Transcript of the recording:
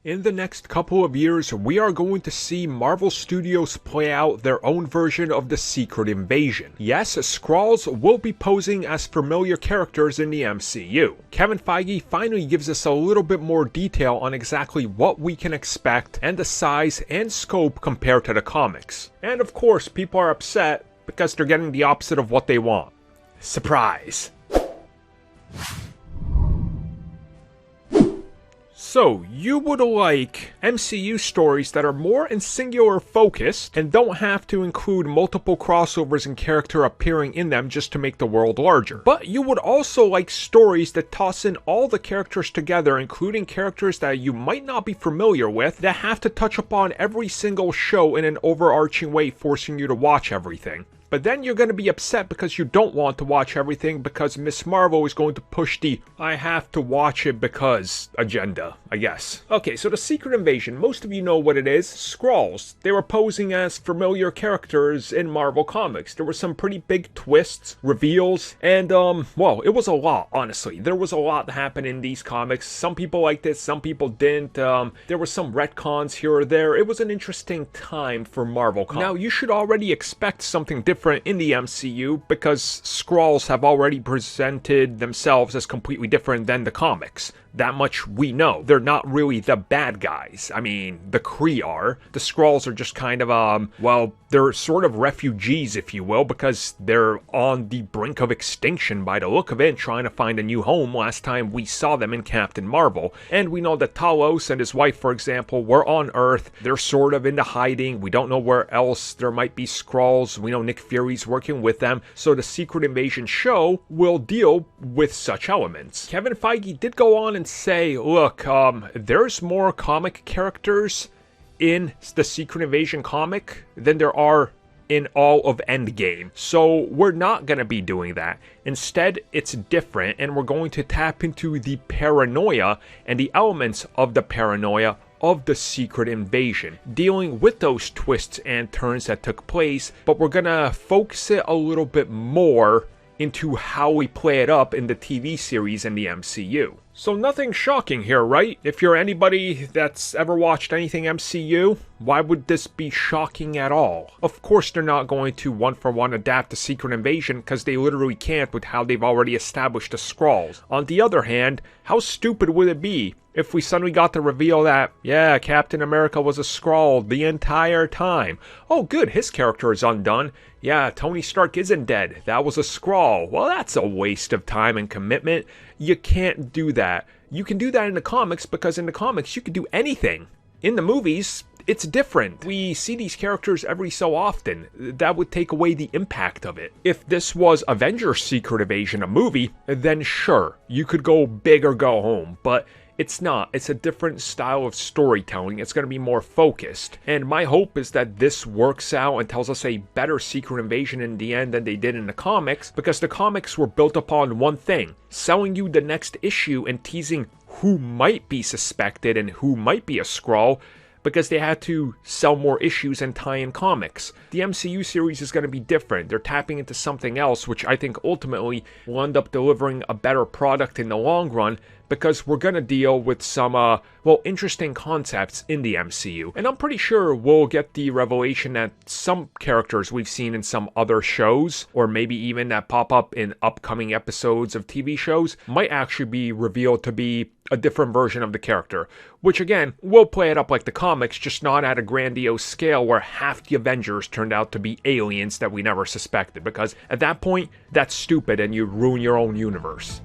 In the next couple of years, we are going to see Marvel Studios play out their own version of the Secret Invasion. Yes, Skrulls will be posing as familiar characters in the MCU. Kevin Feige finally gives us a little bit more detail on exactly what we can expect and the size and scope compared to the comics. And of course, people are upset because they're getting the opposite of what they want. Surprise! So, you would like MCU stories that are more and singular focused and don't have to include multiple crossovers and character appearing in them just to make the world larger. But you would also like stories that toss in all the characters together, including characters that you might not be familiar with, that have to touch upon every single show in an overarching way, forcing you to watch everything. But then you're going to be upset because you don't want to watch everything because Ms. Marvel is going to push the I have to watch it because agenda, I guess. Okay, so the Secret Invasion, most of you know what it is. Skrulls. They were posing as familiar characters in Marvel Comics. There were some pretty big twists, reveals, and well, it was a lot, honestly. There was a lot that happened in these comics. Some people liked it, some people didn't. There were some retcons here or there. It was an interesting time for Marvel Comics. Now, you should already expect something different in the MCU because Skrulls have already presented themselves as completely different than the comics. That much we know. They're not really the bad guys. I mean, the Kree are. The Skrulls are just kind of, well, they're sort of refugees, if you will, because they're on the brink of extinction by the look of it, trying to find a new home last time we saw them in Captain Marvel. And we know that Talos and his wife, for example, were on Earth. They're sort of into hiding. We don't know where else there might be Skrulls. We know Nick Fury's working with them. So the Secret Invasion show will deal with such elements. Kevin Feige did go on and say, look, there's more comic characters in the Secret Invasion comic than there are in all of Endgame. So we're not going to be doing that. Instead, it's different, and we're going to tap into the paranoia and the elements of the paranoia of the Secret Invasion, dealing with those twists and turns that took place, but we're going to focus it a little bit more into how we play it up in the TV series and the MCU. So nothing shocking here, right? If you're anybody that's ever watched anything MCU, why would this be shocking at all? Of course they're not going to one-for-one adapt the Secret Invasion because they literally can't with how they've already established the Skrulls. On the other hand, how stupid would it be if we suddenly got to reveal that, yeah, Captain America was a Skrull the entire time? Oh good, his character is undone. Yeah, Tony Stark isn't dead. That was a Skrull. Well, that's a waste of time and commitment. You can't do that. You can do that in the comics because in the comics you can do anything. In the movies, it's different. We see these characters every so often. That would take away the impact of it. If this was Avengers Secret Invasion, a movie, then sure, you could go big or go home. But it's not. It's a different style of storytelling. It's going to be more focused. And my hope is that this works out and tells us a better Secret Invasion in the end than they did in the comics, because the comics were built upon one thing: selling you the next issue and teasing who might be suspected and who might be a Skrull, because they had to sell more issues and tie in comics. The MCU series is going to be different. They're tapping into something else, which I think ultimately will end up delivering a better product in the long run, because we're going to deal with some, well, interesting concepts in the MCU. And I'm pretty sure we'll get the revelation that some characters we've seen in some other shows, or maybe even that pop up in upcoming episodes of TV shows, might actually be revealed to be a different version of the character. Which again, will play it up like the comics, just not at a grandiose scale where half the Avengers turned out to be aliens that we never suspected. Because at that point, that's stupid and you ruin your own universe.